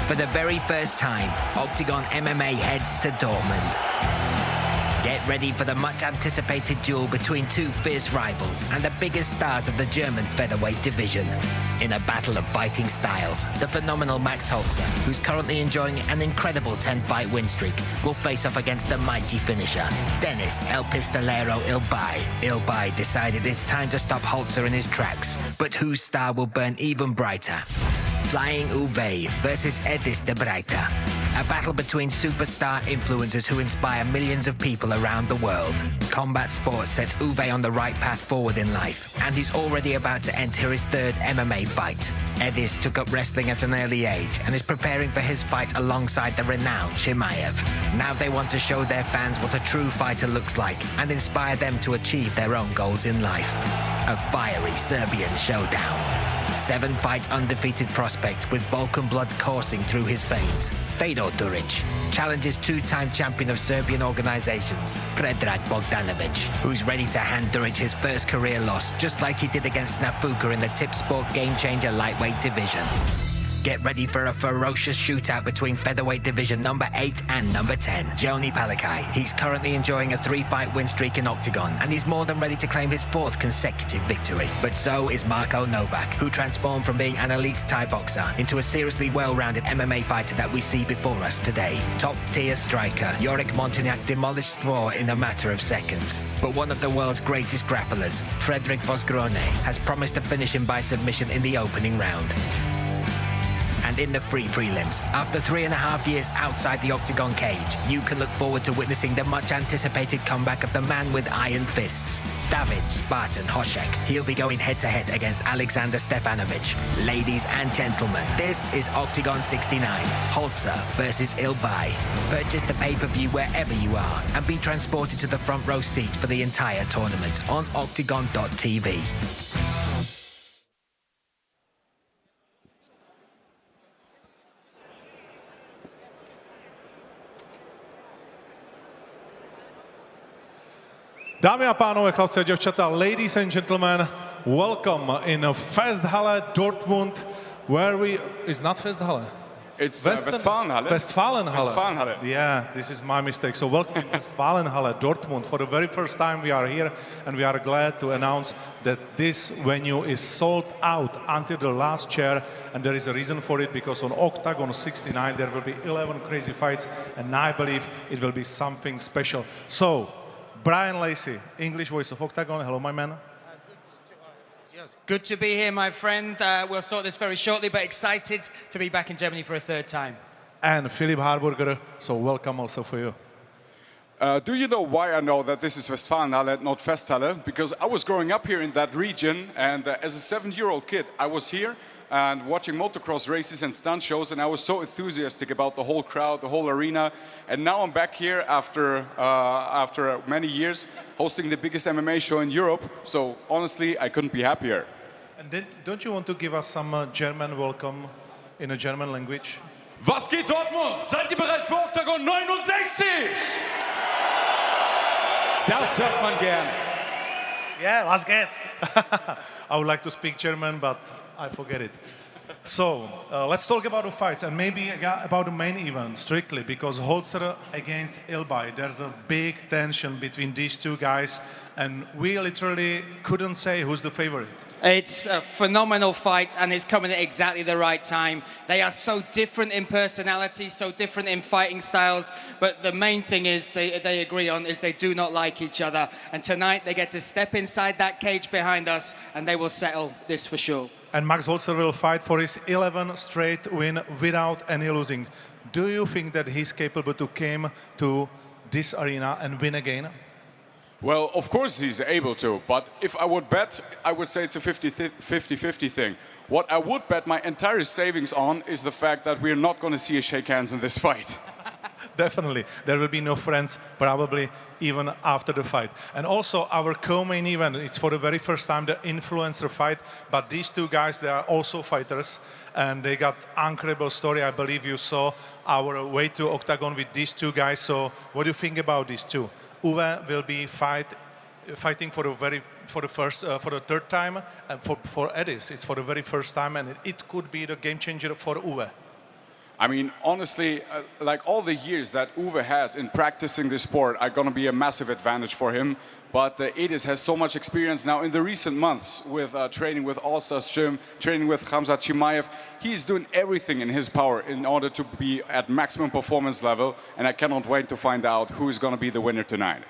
For the very first time, Octagon MMA heads to Dortmund. Get ready for the much-anticipated duel between two fierce rivals and the biggest stars of the German featherweight division. In a battle of fighting styles, the phenomenal Max Holzer, who's currently enjoying an incredible 10-fight win streak, will face off against the mighty finisher, Dennis El Pistolero Ilbai. Ilbai decided it's time to stop Holzer in his tracks, but whose star will burn even brighter? Flying Uwe versus Edis de Breiter. A battle between superstar influencers who inspire millions of people around the world. Combat sports sets Uwe on the right path forward in life, and he's already about to enter his third MMA fight. Edis took up wrestling at an early age and is preparing for his fight alongside the renowned Chimaev. Now they want to show their fans what a true fighter looks like and inspire them to achieve their own goals in life. A fiery Serbian showdown. 7-fight undefeated prospect with Balkan blood coursing through his veins, Fedor Duric, challenges two-time champion of Serbian organizations, Predrag Bogdanovic, who's ready to hand Duric his first career loss, just like he did against Nafuka in the Tip Sport Game Changer lightweight division. Get ready for a ferocious shootout between featherweight division number 8 and number 10, Joni Palikai. He's currently enjoying a 3-fight win streak in Octagon, and he's more than ready to claim his 4th consecutive victory. But so is Marko Novak, who transformed from being an elite Thai boxer into a seriously well-rounded MMA fighter that we see before us today. Top-tier striker Yorick Montagnac demolished Svor in a matter of seconds. But one of the world's greatest grapplers, Frederick Vosgrone, has promised to finish him by submission in the opening round. And in the free prelims, after 3.5 years outside the Octagon cage, you can look forward to witnessing the much-anticipated comeback of the man with iron fists, David Spartan Hosek. He'll be going head-to-head against Alexander Stefanovic. Ladies and gentlemen, this is Octagon 69, Holzer versus Ilbai. Purchase the pay-per-view wherever you are and be transported to the front row seat for the entire tournament on octagon.tv. Dámy a pánové, chlapci a děvčata, ladies and gentlemen, welcome in Festhalle Dortmund, where it's not Festhalle. It's Westfalenhalle. Westfalenhalle. Westfalenhalle. Yeah, this is my mistake. So welcome to Westfalenhalle Dortmund. For the very first time we are here, and we are glad to announce that this venue is sold out until the last chair, and there is a reason for it, because on Octagon 69 there will be 11 crazy fights, and I believe it will be something special. So, Brian Lacey, English voice of Octagon. Hello, my man. Yes, good to be here, my friend. We'll sort this very shortly, but excited to be back in Germany for a 3rd time. And Philip Harburger, so welcome also for you. Do you know why I know that this is Westfalenhalle, not Festhalle? Because I was growing up here in that region, and as a 7-year-old kid, I was here and watching motocross races and stunt shows, and I was so enthusiastic about the whole crowd, the whole arena. And now I'm back here after many years, hosting the biggest MMA show in Europe. So honestly, I couldn't be happier. And then, don't you want to give us some German welcome in a German language? Was geht Dortmund? Seid ihr bereit für Octagon 69? Das hört man gern. Yeah, was geht's? I would like to speak German, but I forget it. So let's talk about the fights and maybe about the main event strictly, because Holzer against Ilbay, there's a big tension between these two guys and we literally couldn't say who's the favorite. It's a phenomenal fight and it's coming at exactly the right time. They are so different in personality, so different in fighting styles, but the main thing is they agree on is they do not like each other. And tonight they get to step inside that cage behind us and they will settle this for sure. And Max Holzer will fight for his 11th straight win without any losing. Do you think that he's capable to come to this arena and win again? Well, of course he's able to, but if I would bet, I would say it's a 50-50 thing. What I would bet my entire savings on is the fact that we're not going to see a shake hands in this fight. Definitely. There will be no friends, probably even after the fight. And also our co-main event, it's for the very first time the influencer fight, but these two guys, they are also fighters and they got incredible story. I believe you saw our way to Octagon with these two guys. So what do you think about these two? Uwe will be fighting for the third time, and for Edis, it's for the very first time, and it could be the game changer for Uwe. I mean, honestly, like all the years that Uwe has in practicing this sport are going to be a massive advantage for him. But Edis has so much experience now in the recent months with training with All Stars Gym, training with Khamzat Chimaev. He's doing everything in his power in order to be at maximum performance level. And I cannot wait to find out who is going to be the winner tonight.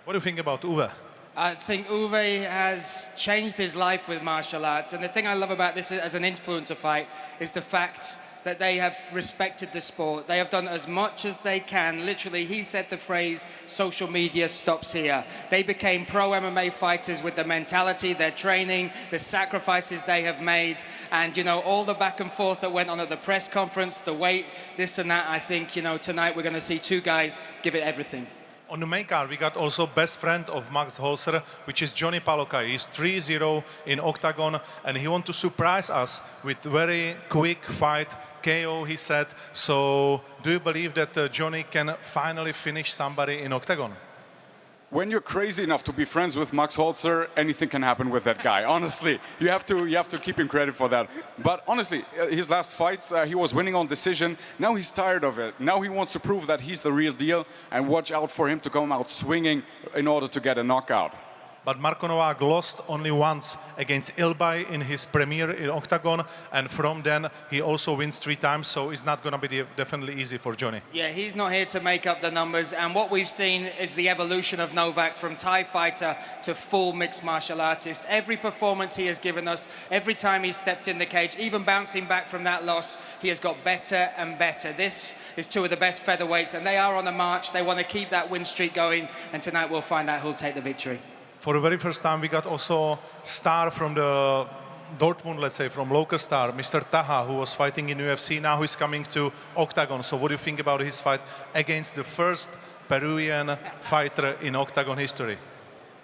What do you think about Uwe? I think Uwe has changed his life with martial arts. And the thing I love about this as an influencer fight is the fact that they have respected the sport. They have done as much as they can. Literally, he said the phrase, social media stops here. They became pro MMA fighters with the mentality, their training, the sacrifices they have made, and, you know, all the back and forth that went on at the press conference, the weight, this and that. I think, you know, tonight we're going to see two guys give it everything. On the main card, we got also best friend of Max Holzer, which is Johnny Palokai. He's 3-0 in Octagon, and he wants to surprise us with very quick fight, KO, he said. So, do you believe that Johnny can finally finish somebody in Octagon? When you're crazy enough to be friends with Max Holzer, anything can happen with that guy. Honestly, you have to keep him credit for that. But honestly, his last fights, he was winning on decision. Now he's tired of it. Now he wants to prove that he's the real deal, and watch out for him to come out swinging in order to get a knockout. But Marko Novák lost only once against Ilbay in his premiere in Octagon, and from then he also wins 3 times, so it's not going to be definitely easy for Johnny. Yeah, he's not here to make up the numbers, and what we've seen is the evolution of Novak from Thai fighter to full mixed martial artist. Every performance he has given us, every time he's stepped in the cage, even bouncing back from that loss, he has got better and better. This is 2 of the best featherweights, and they are on the march. They want to keep that win streak going, and tonight we'll find out who'll take the victory. For the very first time, we got also star from the Dortmund, let's say, from local star, Mr. Taha, who was fighting in UFC. Now he's coming to Octagon. So what do you think about his fight against the first Peruvian fighter in Octagon history?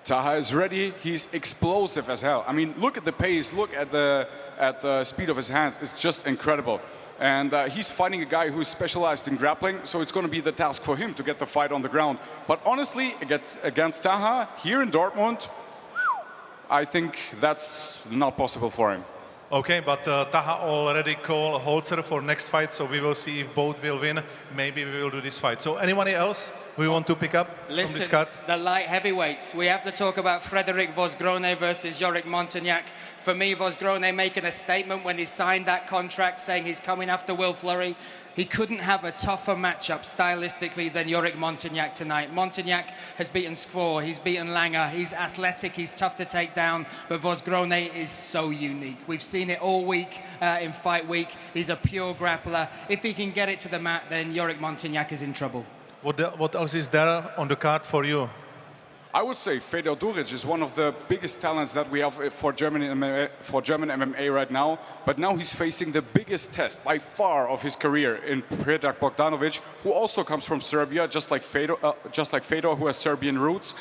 Taha is ready. He's explosive as hell. I mean, look at the pace. Look at the speed of his hands. It's just incredible. And he's fighting a guy who's specialized in grappling, so it's going to be the task for him to get the fight on the ground. But honestly, against Taha, here in Dortmund, I think that's not possible for him. Okay, but Taha already called Holzer for next fight, so we will see if both will win. Maybe we will do this fight. So anybody else we want to pick up from this card? The light heavyweights. We have to talk about Frederic Vosgrone versus Yorick Montagnac. For me, Vosgrone making a statement when he signed that contract saying he's coming after Will Fleury. He couldn't have a tougher matchup stylistically than Yorick Montagnac tonight. Montagnac has beaten Skvor, he's beaten Langer, he's athletic, he's tough to take down, but Vosgrone is so unique. We've seen it all week in fight week. He's a pure grappler. If he can get it to the mat, then Yorick Montagnac is in trouble. What else is there on the card for you? I would say Fedor Duric is one of the biggest talents that we have for German MMA right now. But now he's facing the biggest test by far of his career in Predrag Bogdanovic, who also comes from Serbia, just like Fedor, who has Serbian roots.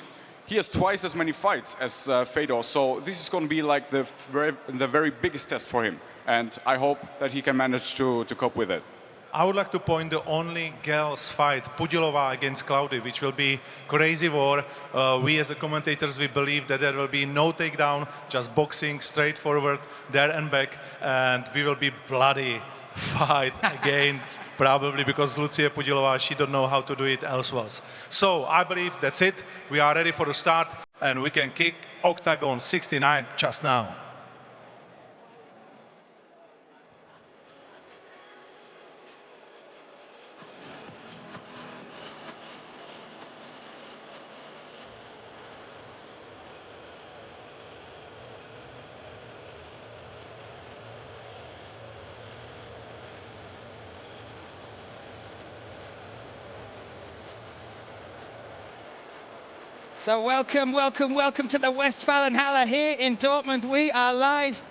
He has twice as many fights as Fedor, so this is going to be like the very biggest test for him. And I hope that he can manage to cope with it. I would like to point the only girls fight, Pudilova against Claudia, which will be crazy war. We as the commentators, we believe that there will be no takedown, just boxing straightforward, there and back, and we will be bloody fight against probably because Lucia Pudilova, she don't know how to do it elsewhere. So I believe that's it. We are ready for the start, and we can kick Octagon 69 just now. So welcome to the Westfalenhalle here in Dortmund. We are live,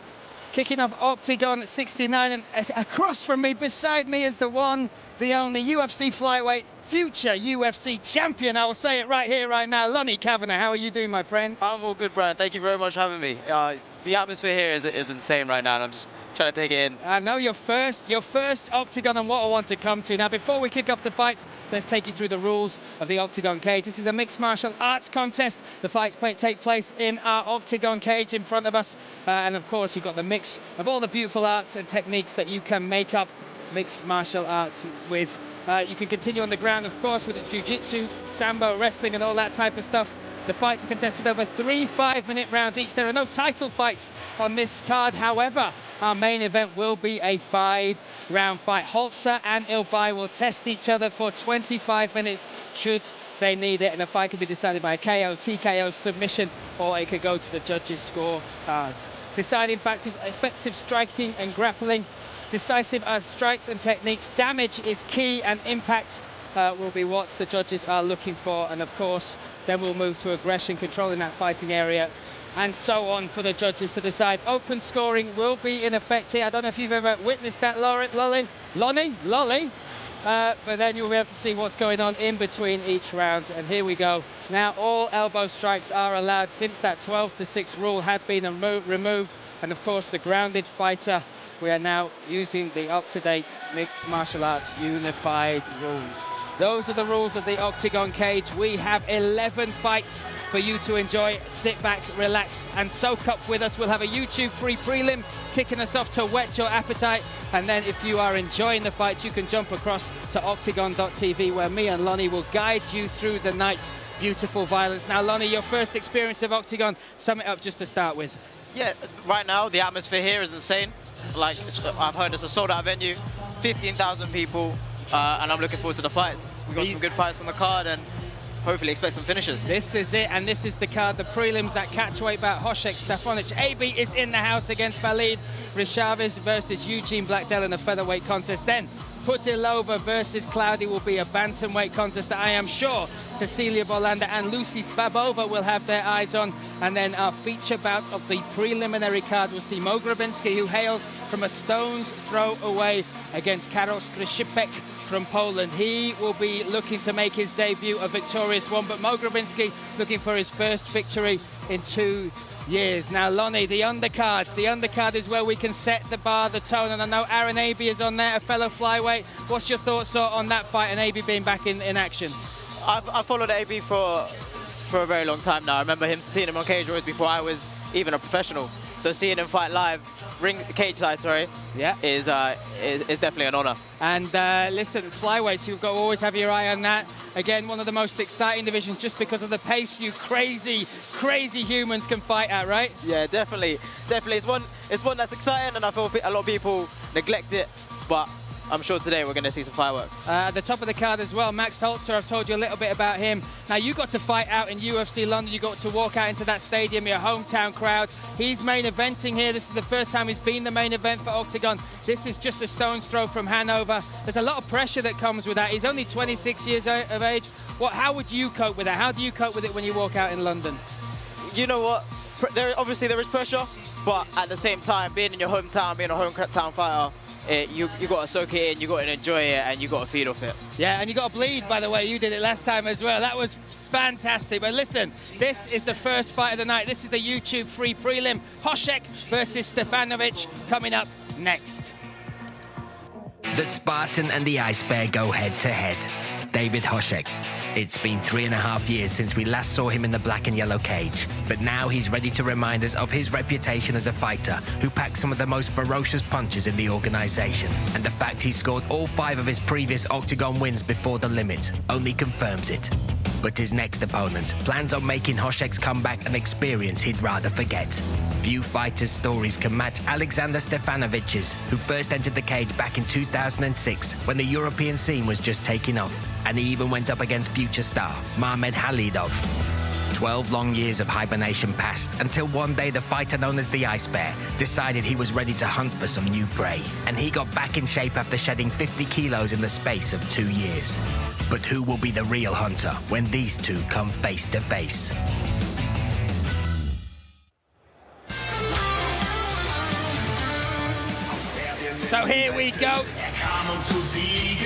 kicking off Octagon 69, and across from me, beside me, is the one, the only UFC flyweight, future UFC champion. I will say it right here, right now, Lonnie Kavanagh. How are you doing, my friend? I'm all good, Brian. Thank you very much for having me. The atmosphere here is insane right now, and I'm just trying to take it in. I know your first Octagon and what I want to come to. Now, before we kick off the fights, let's take you through the rules of the Octagon cage. This is a mixed martial arts contest. The fights take place in our Octagon cage in front of us. And of course, you've got the mix of all the beautiful arts and techniques that you can make up mixed martial arts with. You can continue on the ground, of course, with the jiu-jitsu, sambo, wrestling, and all that type of stuff. The fights are contested over 3 5-minute rounds each. There are no title fights on this card. However, our main event will be a 5-round fight. Holzer and Ilbai will test each other for 25 minutes should they need it, and the fight can be decided by a KO, TKO, submission, or it could go to the judges' score cards. Deciding factors: effective striking and grappling, decisive strikes and techniques. Damage is key, and impact will be what the judges are looking for, and of course then we'll move to aggression, controlling that fighting area, and so on for the judges to decide. Open scoring will be in effect here. I don't know if you've ever witnessed that, Lonnie, but then you'll be able to see what's going on in between each round. And here we go. Now all elbow strikes are allowed since that 12-6 rule had been removed, and of course the grounded fighter. We are now using the up-to-date mixed martial arts unified rules. Those are the rules of the Octagon cage. We have 11 fights for you to enjoy. Sit back, relax, and soak up with us. We'll have a YouTube-free prelim kicking us off to whet your appetite. And then if you are enjoying the fights, you can jump across to octagon.tv, where me and Lonnie will guide you through the night's beautiful violence. Now, Lonnie, your first experience of Octagon, sum it up just to start with. Yeah, right now the atmosphere here is insane. Like, I've heard it's a sold-out venue, 15,000 people, and I'm looking forward to the fights. We've got some good fights on the card, and hopefully expect some finishes. This is it, and this is the card, the prelims, that catchweight bout. Hosek, Stefanovic, AB is in the house against Valid Rishavez versus Eugene Blackdell in a featherweight contest. Then Pudilova versus Claudia will be a bantamweight contest that I am sure Cecilia Bolander and Lucy Svabova will have their eyes on. And then our feature bout of the preliminary card will see Mo Grabinski, who hails from a stone's throw away, against Karol Skrzypek from Poland. He will be looking to make his debut, a victorious one, but Mo Grabinski looking for his first victory in 2 years. Now, Lonnie, the undercard is where we can set the bar, the tone, and I know Aaron Abbey is on there, a fellow flyweight. What's your thoughts on that fight and Abbey being back in action? I've followed Abbey for a very long time now. I remember seeing him on Cage Warriors before I was even a professional. So seeing him fight live, cage side, yeah, is definitely an honor. And listen, flyweights, you've got to always have your eye on that. Again, one of the most exciting divisions just because of the pace you crazy humans can fight at, right? Yeah, definitely. It's one that's exciting, and I feel a lot of people neglect it, but I'm sure today we're going to see some fireworks. At the top of the card as well, Max Holzer, I've told you a little bit about him. Now, you got to fight out in UFC London. You got to walk out into that stadium, your hometown crowd. He's main eventing here. This is the first time he's been the main event for Octagon. This is just a stone's throw from Hanover. There's a lot of pressure that comes with that. He's only 26 years of age. How would you cope with that? How do you cope with it when you walk out in London? You know what? Obviously there is pressure, but at the same time, being in your hometown, being a hometown fighter, you got to soak it in, you got to enjoy it, and you got to feed off it. Yeah, and you got to bleed, by the way. You did it last time as well. That was fantastic. But listen, this is the first fight of the night. This is the YouTube free prelim. Hosek versus Stefanovic coming up next. The Spartan and the Ice Bear go head-to-head. David Hosek. It's been 3.5 years since we last saw him in the black and yellow cage, but now he's ready to remind us of his reputation as a fighter who packs some of the most ferocious punches in the organization. And the fact he scored all 5 of his previous Octagon wins before the limit only confirms it. But his next opponent plans on making Hosek's comeback an experience he'd rather forget. Few fighters' stories can match Alexander Stefanovic's, who first entered the cage back in 2006 when the European scene was just taking off. And he even went up against future star Mahmed Khalidov. 12 long years of hibernation passed until one day the fighter known as the Ice Bear decided he was ready to hunt for some new prey. And he got back in shape after shedding 50 kilos in the space of 2 years. But who will be the real hunter when these two come face to face? So here we go.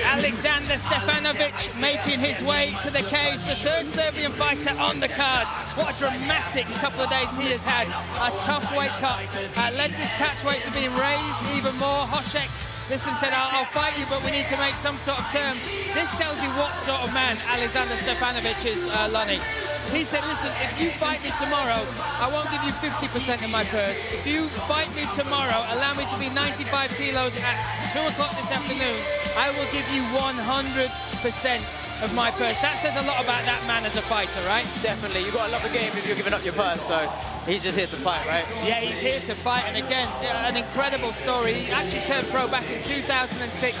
Alexander Stefanovic making his way to the cage, the 3rd Serbian fighter on the card. What a dramatic couple of days he has had. A tough weight cut led this catch weight to being raised even more. Hosek, listen, said, I'll fight you, but we need to make some sort of terms. This tells you what sort of man Alexander Stefanovic is, Lonnie. He said, listen, if you fight me tomorrow, I won't give you 50% of my purse. If you fight me tomorrow, allow me to be 95 kilos at 2 o'clock this afternoon, I will give you 100% of my purse. That says a lot about that man as a fighter, right? Definitely. You've got to love the game if you're giving up your purse, so he's just here to fight, right? Yeah, he's here to fight, and again, an incredible story. He actually turned pro back in 2006,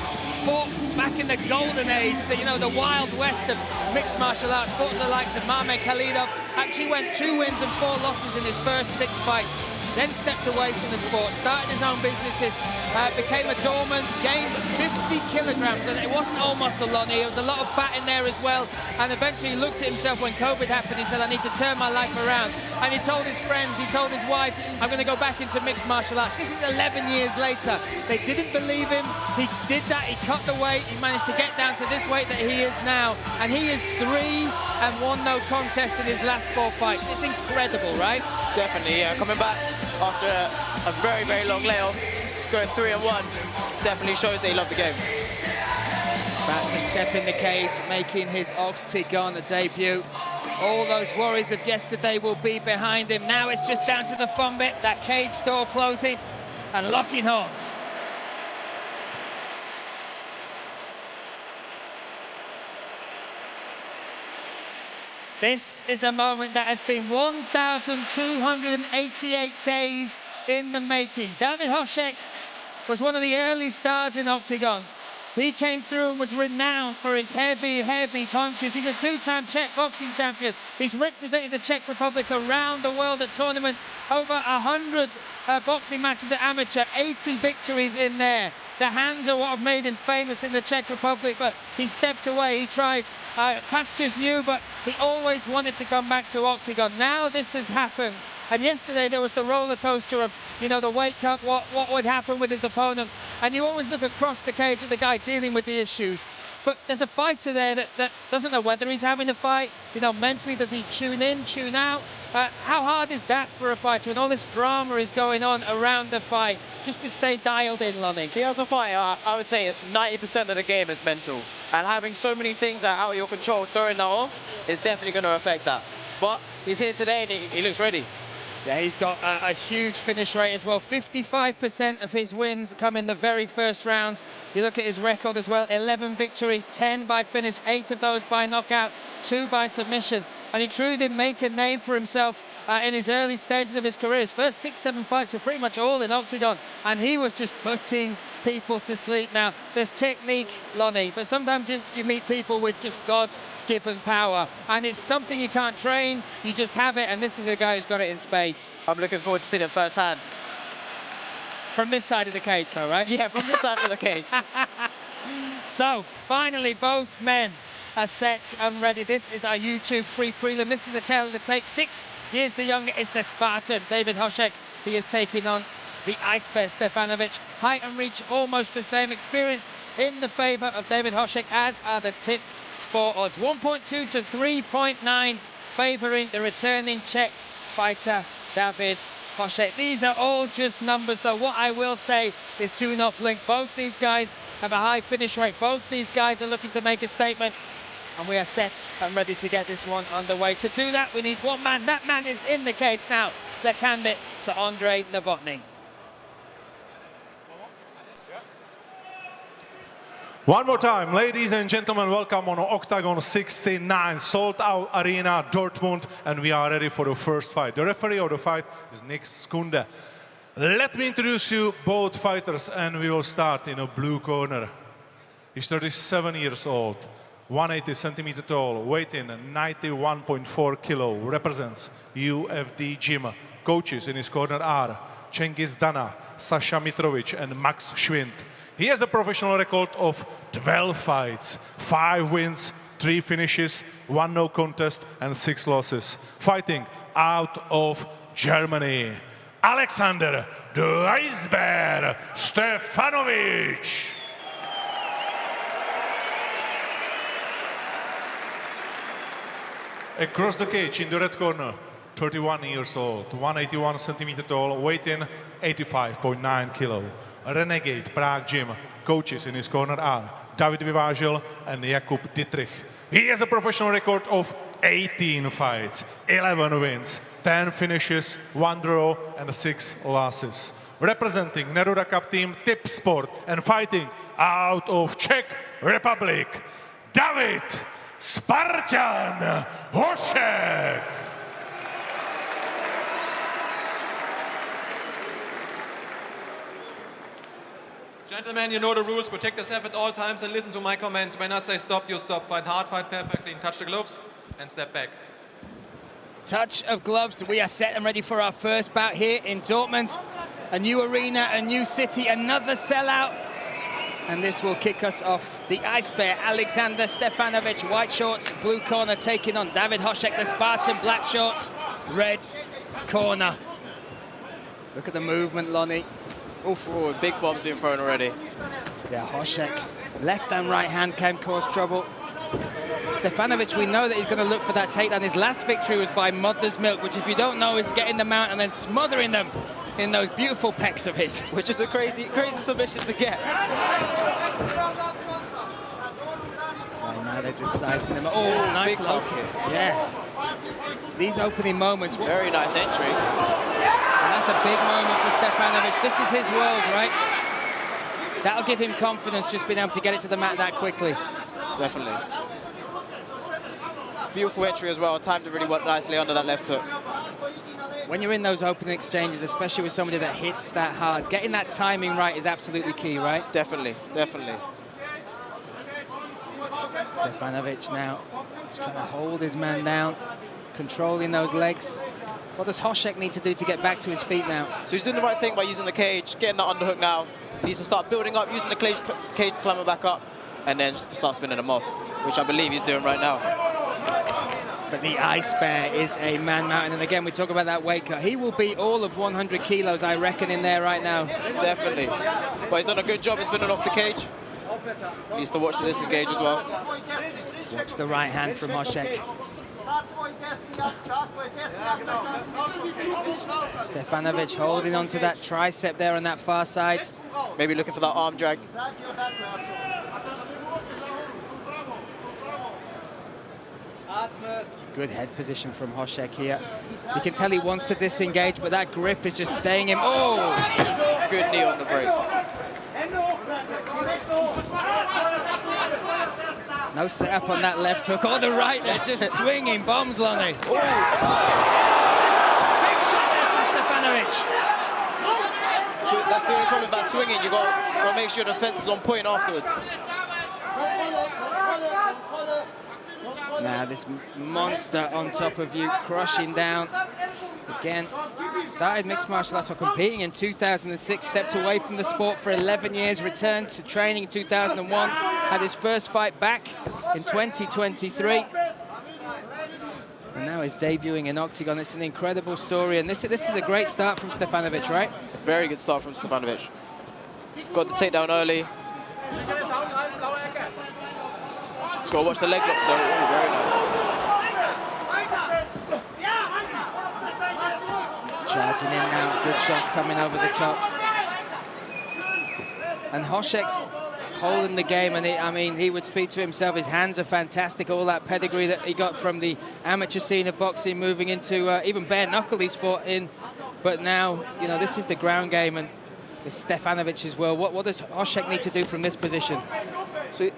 fought back in the golden age, the Wild West of mixed martial arts, fought the likes of Mahmed Khalidov, actually went 2 wins and 4 losses in his first 6 fights. Then stepped away from the sport, started his own businesses, became a doorman, gained 50 kilograms, and it wasn't all muscle, Lonnie, there was a lot of fat in there as well, and eventually he looked at himself when COVID happened. He said, I need to turn my life around, and he told his friends, he told his wife, I'm going to go back into mixed martial arts. This is 11 years later. They didn't believe him. He did that, he cut the weight, he managed to get down to this weight that he is now, and he is 3-1 no contest in his last 4 fights. It's incredible, right? Definitely, yeah. Coming back after a very, very long layoff, going 3-1, definitely shows they love the game. About to step in the cage, making his Octagon debut. All those worries of yesterday will be behind him. Now it's just down to the fun bit, that cage door closing and locking horns. This is a moment that has been 1,288 days in the making. David Hosek was one of the early stars in Octagon. He came through and was renowned for his heavy, heavy punches. He's a 2-time Czech boxing champion. He's represented the Czech Republic around the world at tournaments. Over 100 boxing matches at amateur, 80 victories in there. The hands are what have made him famous in the Czech Republic, but he stepped away. He tried pastures new, but he always wanted to come back to Octagon. Now this has happened. And yesterday there was the roller coaster of, the weight cut, what would happen with his opponent. And you always look across the cage at the guy dealing with the issues. But there's a fighter there that doesn't know whether he's having a fight. Mentally, does he tune in, tune out? How hard is that for a fighter? And all this drama is going on around the fight, just to stay dialed in, Lonnie. He has a fight. I would say 90% of the game is mental. And having so many things out of your control, throwing that off, is definitely going to affect that. But he's here today and he looks ready. Yeah, he's got a huge finish rate as well. 55% of his wins come in the very first rounds. You look at his record as well, 11 victories, 10 by finish, 8 of those by knockout, 2 by submission. And he truly did make a name for himself in his early stages of his career. His first 6-7 fights were pretty much all in Octagon, and he was just putting people to sleep. Now, there's technique, Lonnie, but sometimes you meet people with just God-given power, and it's something you can't train, you just have it, and this is a guy who's got it in spades. I'm looking forward to seeing it firsthand. From this side of the cage, though, right? Yeah, from this side of the cage. So, finally, both men are set and ready. This is our YouTube free prelim. This is the tale of the tape. 6 years the younger is the Spartan, David Hosek. He is taking on the Ice Bear, Stefanovic. Height and reach, almost the same. Experience in the favour of David Hosek, as are the tip sport odds. 1.2 to 3.9, favouring the returning Czech fighter, David Hosek. These are all just numbers, though. What I will say is do not blink. Both these guys have a high finish rate. Both these guys are looking to make a statement, and we are set and ready to get this one underway. To do that, we need one man. That man is in the cage now. Let's hand it to Andrei Novotny. One more time, ladies and gentlemen, welcome on OKTAGON 69, sold out arena, Dortmund, and we are ready for the first fight. The referee of the fight is Nick Skunde. Let me introduce you both fighters, and we will start in a blue corner. He's 37 years old, 180 centimeter tall, weight in 91.4 kilo, represents UFD gym. Coaches in his corner are Cengiz Dana, Sasha Mitrovic, and Max Schwind. He has a professional record of 12 fights, 5 wins, 3 finishes, 1 no contest, and 6 losses. Fighting out of Germany, Alexander the Icebear Stefanovic. Across the cage in the red corner, 31 years old, 181 centimeter tall, weight in 85.9 kilo. Renegade Prague Gym. Coaches in his corner are David Vyvážil and Jakub Dietrich. He has a professional record of 18 fights, 11 wins, 10 finishes, 1 draw, and 6 losses. Representing Neruda Cup team Tip Sport and fighting out of Czech Republic, David Spartan Hosek. Gentlemen, you know the rules. Protect yourself at all times and listen to my commands. When I say stop, you stop. Fight hard, fight fair, fight clean. Touch the gloves and step back. Touch of gloves. We are set and ready for our first bout here in Dortmund. A new arena, a new city, another sellout. And this will kick us off. The Ice Bear, Alexander Stefanovic, white shorts, blue corner, taking on David Hosek, the Spartan, black shorts, red corner. Look at the movement, Lonnie. Oof, ooh, big bombs being thrown already. Yeah, Hosek, left and right hand can cause trouble. Stefanovic, we know that he's going to look for that takedown. His last victory was by mother's milk, which if you don't know is getting them out and then smothering them in those beautiful pecs of his. Which is a crazy, crazy submission to get. Oh, now they're just sizing them up. Oh, nice low kick. Yeah. These opening moments. Very nice entry. And that's a big moment for Stefanovic. This is his world, right? That'll give him confidence, just being able to get it to the mat that quickly. Definitely. Beautiful entry as well. Timed it really well nicely under that left hook. When you're in those opening exchanges, especially with somebody that hits that hard, getting that timing right is absolutely key, right? Definitely, definitely. Stefanovic now just trying to hold his man down, controlling those legs. What does Hosek need to do to get back to his feet now? So he's doing the right thing by using the cage, getting that underhook now. He needs to start building up, using the cage to climb back up, and then start spinning him off, which I believe he's doing right now. But the Ice Bear is a man mountain, and again, we talk about that weight cut. He will be all of 100 kilos, I reckon, in there right now. Definitely. But he's done a good job of spinning off the cage. He needs to watch this engage as well. Watch the right hand from Hosek. Stefanovic holding on to that tricep there on that far side. Maybe looking for that arm drag. Good head position from Hosek here. You can tell he wants to disengage, but that grip is just staying him. Oh! Good knee on the break. No setup on that left hook. Oh, the right, they're just swinging bombs, Lonnie. Oh. Big shot there from Stefanovic. So that's the only problem about swinging. You got to make sure the defense is on point afterwards. Now this monster on top of you, crushing down. Again, started mixed martial arts, or competing in 2006, stepped away from the sport for 11 years, returned to training in 2001, had his first fight back in 2023. And now he's debuting in OKTAGON. It's an incredible story, and this is a great start from Stefanovic, right? Very good start from Stefanovic. Got the takedown early. Just got to watch the leg locks though. Ooh, very nice. Charging in now, good shots coming over the top. And Hosek's holding the game, and I mean, he would speak to himself. His hands are fantastic. All that pedigree that he got from the amateur scene of boxing, moving into even bare knuckle he's fought in. But now, you know, this is the ground game, and it's Stefanovic as well. What does Hosek need to do from this position? So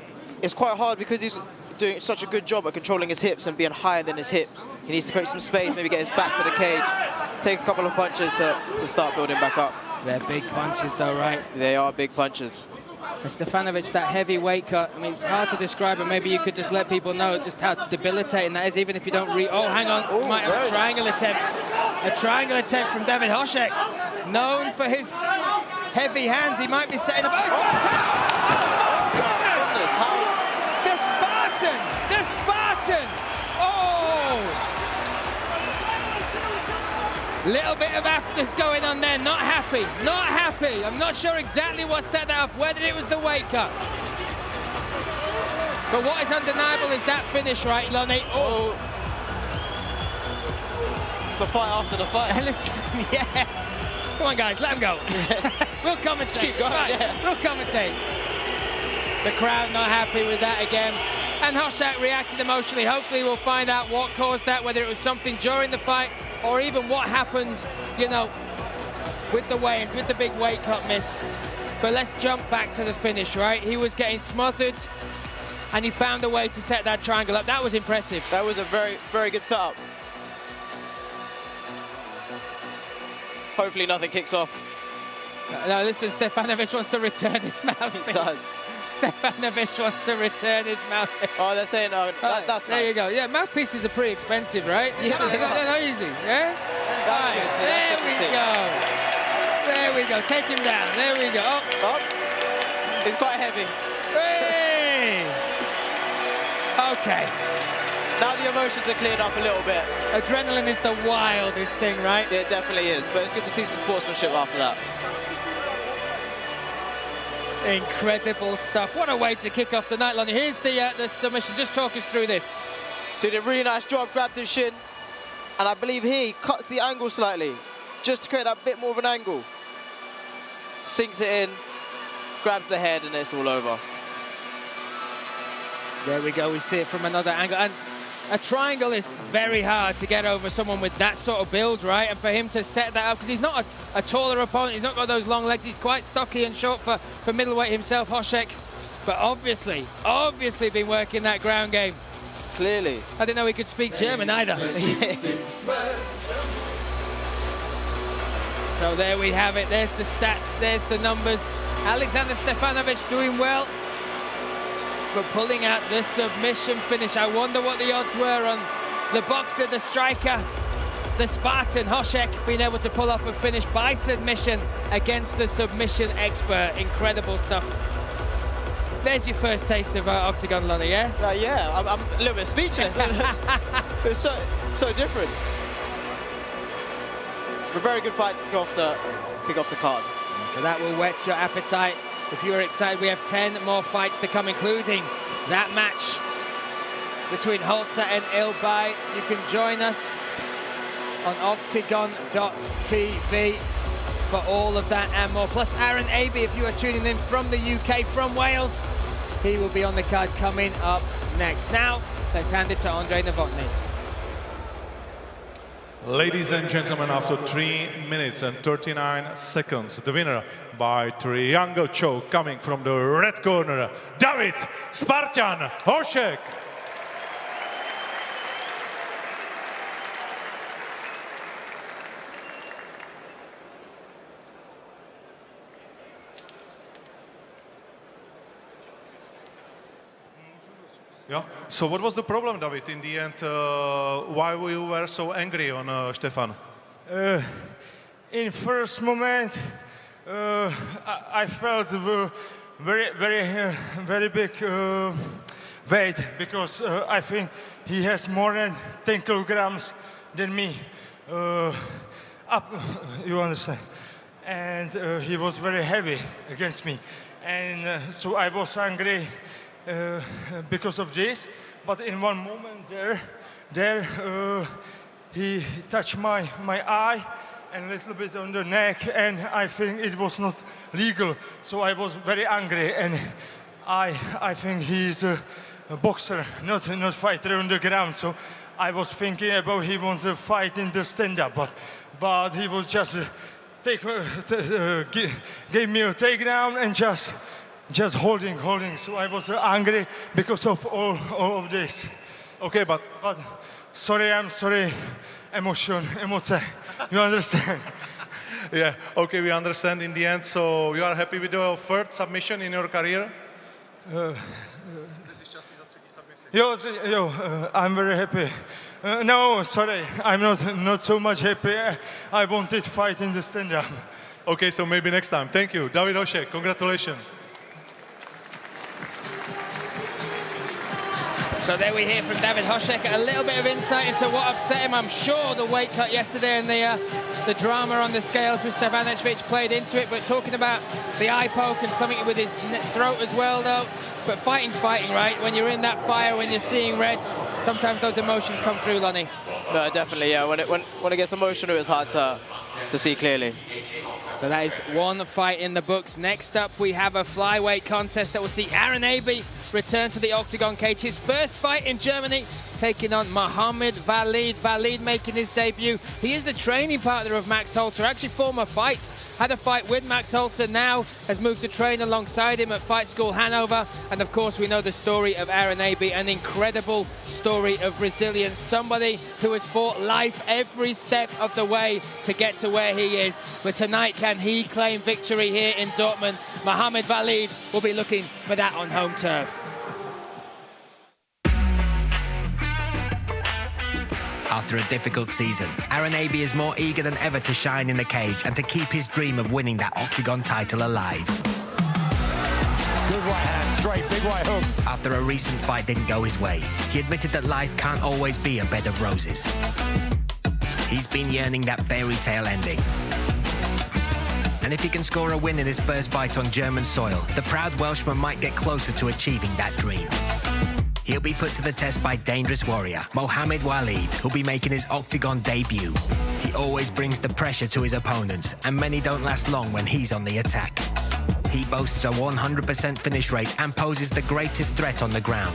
it's quite hard because he's doing such a good job at controlling his hips and being higher than his hips. He needs to create some space, maybe get his back to the cage, take a couple of punches to start building back up. They're big punches though, right? They are big punches. And Stefanovic, that heavy weight cut, I mean, it's hard to describe, but maybe you could just let people know just how debilitating that is, even if you don't oh, hang on, we might have a triangle attempt. A triangle attempt from David Hosek, known for his heavy hands. He might be setting up. The Spartan! The Spartan! Oh! Little bit of afters going on there, not happy, not happy. I'm not sure exactly what set that off, whether it was the weight cut. But what is undeniable is that finish, right, Lonnie? Oh! It's the fight after the fight. Listen, yeah. Come on, guys, let him go. We'll commentate. Keep going, right. yeah. We'll commentate. The crowd not happy with that again. And Hosek reacted emotionally. Hopefully we'll find out what caused that, whether it was something during the fight or even what happened, you know, with the weigh-ins, with the big weight cut miss. But let's jump back to the finish, right? He was getting smothered, and he found a way to set that triangle up. That was impressive. That was a very, very good setup. Hopefully nothing kicks off. No, listen, Stefanovic wants to return his mouth. He does. Stefanovic wants to return his mouth. Oh, they're saying, that's there nice. you go. Yeah, mouthpieces are pretty expensive, right? Yeah, they're not easy, yeah? That's Right, good, there that's we good to see. go. There we go. Take him down. There we go. Oh. He's quite heavy. Hey! Okay. Now the emotions are cleared up a little bit. Adrenaline is the wildest thing, right? It definitely is, but it's good to see some sportsmanship after that. Incredible stuff. What a way to kick off the night, Lonnie. Here's the submission. Just talk us through this. So he did a really nice job, grabbed his shin, and I believe he cuts the angle slightly, just to create that bit more of an angle. Sinks it in, grabs the head, and it's all over. There we go. We see it from another angle. And a triangle is very hard to get over someone with that sort of build, right? And for him to set that up, because he's not a taller opponent, he's not got those long legs, he's quite stocky and short for middleweight himself, Hosek. But obviously been working that ground game. Clearly. I didn't know he could speak German either. So there we have it. There's the stats, there's the numbers. Alexander Stefanovic doing well, but pulling out the submission finish. I wonder what the odds were on the boxer, the striker, the Spartan, Hosek, being able to pull off a finish by submission against the submission expert. Incredible stuff. There's your first taste of Octagon, Lonnie, yeah? Yeah, I'm a little bit speechless. It's so different. A very good fight to kick off the card. So that will whet your appetite. If you're excited, we have 10 more fights to come, including that match between Holzer and Ilbay. You can join us on octagon.tv for all of that and more. Plus Aaron Abbey, if you are tuning in from the UK, from Wales, he will be on the card coming up next. Now, let's hand it to Andrei Novotny. Ladies and gentlemen, after 3 minutes and 39 seconds, the winner by triangle choke coming from the red corner, David Spartan Hosek. Yeah. So what was the problem, David, in the end? Why you were so angry on Stefan? In first moment, I felt very big weight because I think he has more than 10 kilograms than me. You understand? And he was very heavy against me, and so I was angry. Because of this, but in one moment there he touched my eye and a little bit on the neck, and I think it was not legal. So I was very angry, and I think he's a boxer, not fighter on the ground. So I was thinking about he wants to fight in the stand-up, but he was just gave me a takedown and just holding. So I was angry because of all of this. Okay, but sorry, I'm sorry. Emotion. You understand? yeah, okay, we understand in the end. So you are happy with your third submission in your career? I'm very happy. No, sorry, I'm not so much happy. I wanted to fight in the stand-up. Okay, so maybe next time. Thank you. David Hosek, congratulations. So there we hear from David Hosek, a little bit of insight into what upset him. I'm sure the weight cut yesterday and the drama on the scales with Stefanovic played into it, but talking about the eye poke and something with his throat as well, though. But fighting's fighting, right? When you're in that fire, when you're seeing red, sometimes those emotions come through, Lonnie. No, definitely, yeah. When it gets emotional, it's hard to see clearly. So that is one fight in the books. Next up, we have a flyweight contest that will see Aaron Abbey return to the octagon cage. His first fight in Germany, taking on Mohamed Valid. Valid making his debut. He is a training partner of Max Holzer, actually former fights. Had a fight with Max Holzer, now has moved to train alongside him at Fight School Hanover. And of course, we know the story of Aaron Abbey, an incredible story of resilience. Somebody who has fought life every step of the way to get to where he is. But tonight, can he claim victory here in Dortmund? Mohamed Valid will be looking for that on home turf. After a difficult season, Aaron Abbey is more eager than ever to shine in the cage and to keep his dream of winning that octagon title alive. Good right hand, straight, big right hook. After a recent fight didn't go his way, he admitted that life can't always be a bed of roses. He's been yearning that fairy tale ending. And if he can score a win in his first fight on German soil, the proud Welshman might get closer to achieving that dream. He'll be put to the test by dangerous warrior Mohamed Valid, who'll be making his octagon debut. He always brings the pressure to his opponents, and many don't last long when he's on the attack. He boasts a 100% finish rate and poses the greatest threat on the ground.